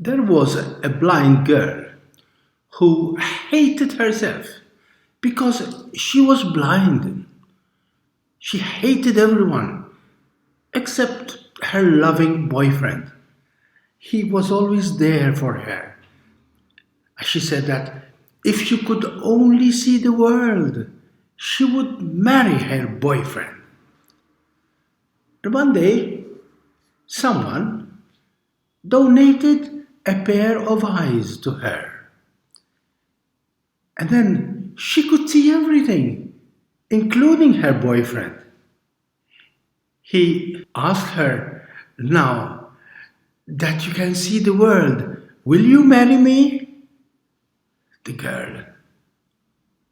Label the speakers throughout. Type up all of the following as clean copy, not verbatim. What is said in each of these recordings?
Speaker 1: There was a blind girl who hated herself because she was blind. She hated everyone except her loving boyfriend. He was always there for her. She said that if she could only see the world, she would marry her boyfriend. But one day, someone donated a pair of eyes to her. And then she could see everything, including her boyfriend. He asked her, "Now that you can see the world, will you marry me?" The girl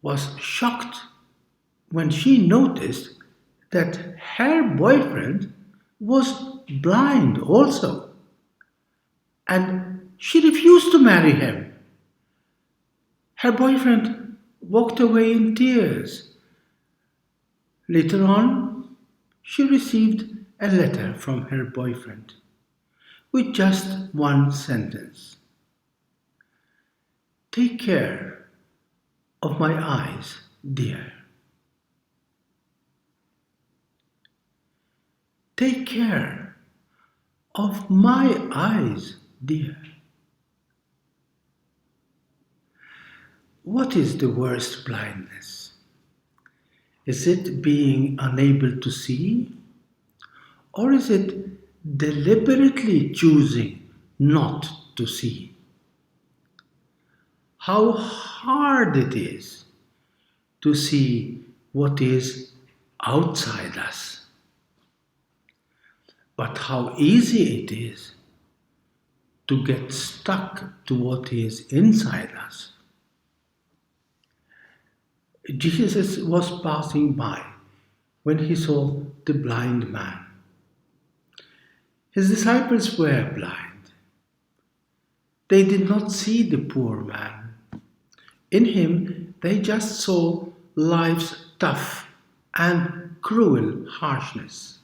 Speaker 1: was shocked when she noticed that her boyfriend was blind also, and she refused to marry him. Her boyfriend walked away in tears. Later on, she received a letter from her boyfriend with just one sentence: "Take care of my eyes, dear. Take care of my eyes, dear." What is the worst blindness? Is it being unable to see? Or is it deliberately choosing not to see? How hard it is to see what is outside us, but how easy it is to get stuck to what is inside us. Jesus was passing by when he saw the blind man. His disciples were blind. They did not see the poor man. In him, they just saw life's tough and cruel harshness.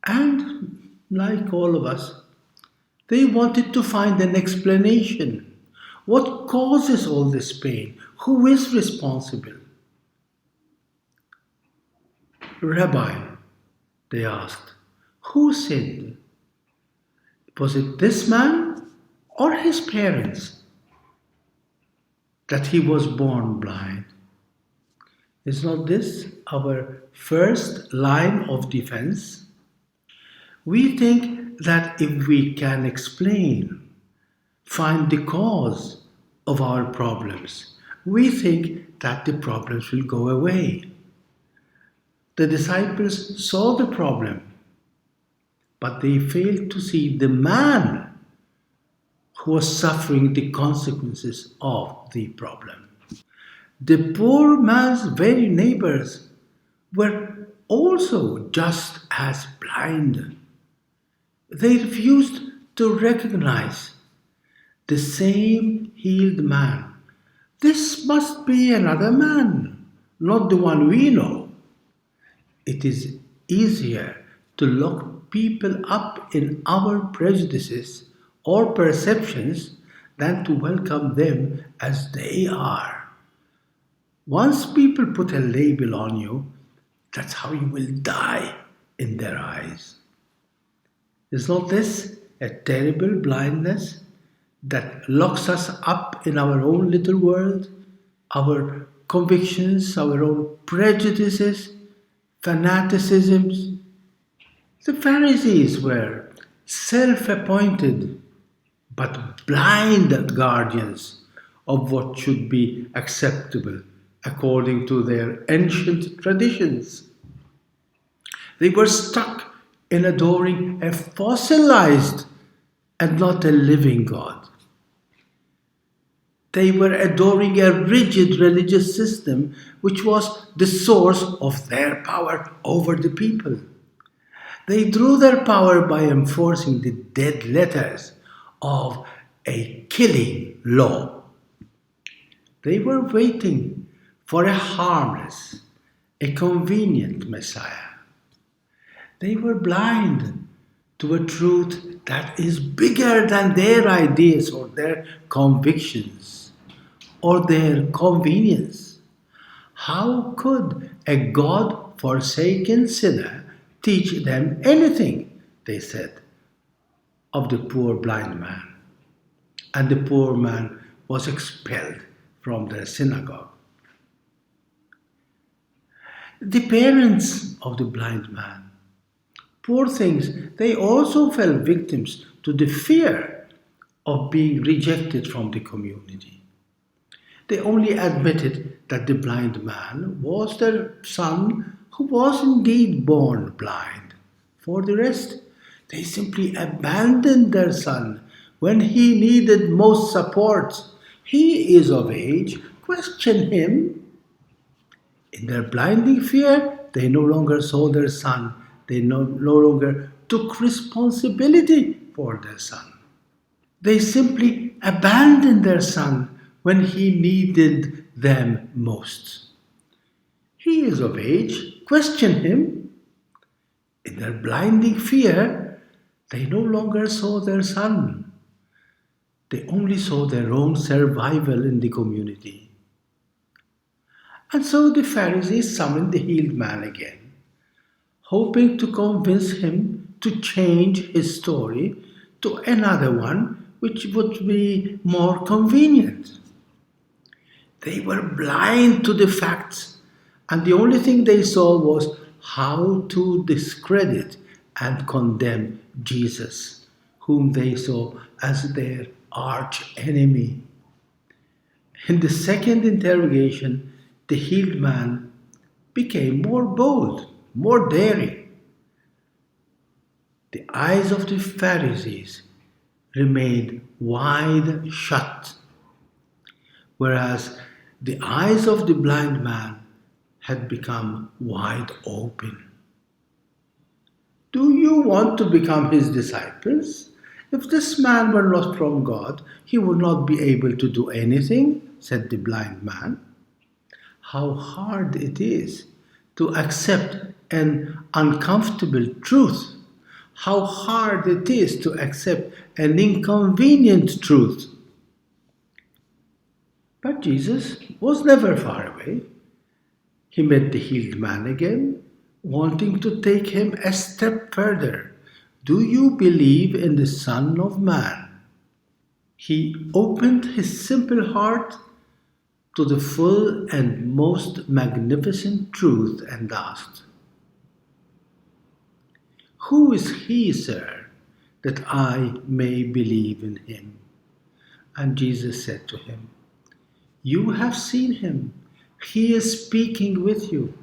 Speaker 1: And, like all of us, they wanted to find an explanation. What causes all this pain? Who is responsible? "Rabbi," they asked, "who sinned? Was it this man or his parents that he was born blind?" Is not this our first line of defense? We think that if we can explain, find the cause of our problems, we think that the problems will go away. The disciples saw the problem, but they failed to see the man who was suffering the consequences of the problem. The poor man's very neighbors were also just as blind. They refused to recognize the same healed man. This must be another man, not the one we know. It is easier to lock people up in our prejudices or perceptions than to welcome them as they are. Once people put a label on you, that's how you will die in their eyes. Is not this a terrible blindness that locks us up in our own little world, our convictions, our own prejudices, fanaticisms? The Pharisees were self-appointed but blind guardians of what should be acceptable according to their ancient traditions. They were stuck in adoring a fossilized and not a living God. They were adoring a rigid religious system which was the source of their power over the people. They drew their power by enforcing the dead letters of a killing law. They were waiting for a harmless, a convenient Messiah. They were blind to a truth that is bigger than their ideas or their convictions or their convenience. How could a God forsaken sinner teach them anything? They said of the poor blind man. And the poor man was expelled from their synagogue. The parents of the blind man, poor things, they also fell victims to the fear of being rejected from the community. They only admitted that the blind man was their son who was indeed born blind. For the rest, they simply abandoned their son when he needed most support. He is of age, question him. In their blinding fear, they no longer saw their son. They no longer took responsibility for their son. They simply abandoned their son when he needed them most. He is of age, question him. In their blinding fear, they no longer saw their son. They only saw their own survival in the community. And so the Pharisees summoned the healed man again, hoping to convince him to change his story to another one which would be more convenient. They were blind to the facts, and the only thing they saw was how to discredit and condemn Jesus, whom they saw as their arch enemy. In the second interrogation, the healed man became more bold, more daring. The eyes of the Pharisees remained wide shut, whereas the eyes of the blind man had become wide open. Do you want to become his disciples? If this man were not from God, he would not be able to do anything, said the blind man. How hard it is to accept an uncomfortable truth. How hard it is to accept an inconvenient truth. But Jesus was never far away. He met the healed man again, wanting to take him a step further. Do you believe in the Son of Man? He opened his simple heart to the full and most magnificent truth and asked, Who is he, sir, that I may believe in him? And Jesus said to him, You have seen him. He is speaking with you.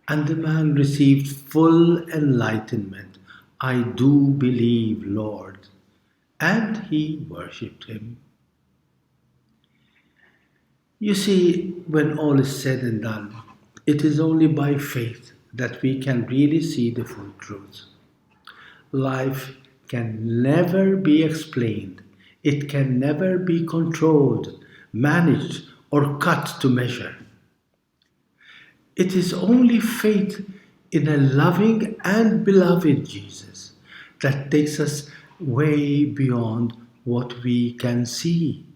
Speaker 1: And the man received full enlightenment. I do believe, Lord. And he worshipped him. You see, when all is said and done, it is only by faith that we can really see the full truth. Life can never be explained. It can never be controlled, managed, or cut to measure. It is only faith in a loving and beloved Jesus that takes us way beyond what we can see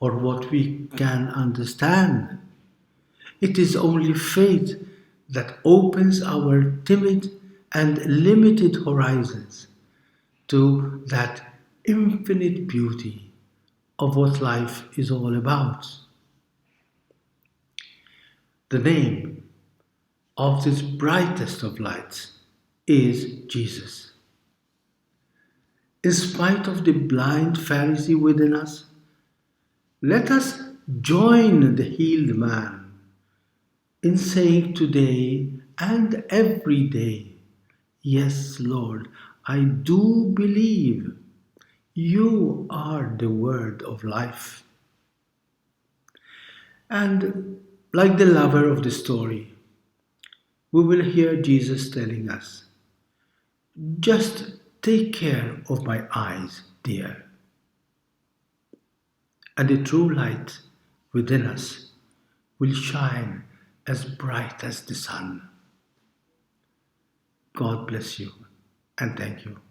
Speaker 1: or what we can understand. It is only faith that opens our timid and limited horizons to that infinite beauty of what life is all about. The name of this brightest of lights is Jesus. In spite of the blind Pharisee within us, let us join the healed man in saying today and every day, Yes, Lord, I do believe you are the word of life. And like the lover of the story, we will hear Jesus telling us, Just take care of my eyes, dear. And the true light within us will shine as bright as the sun. God bless you and thank you.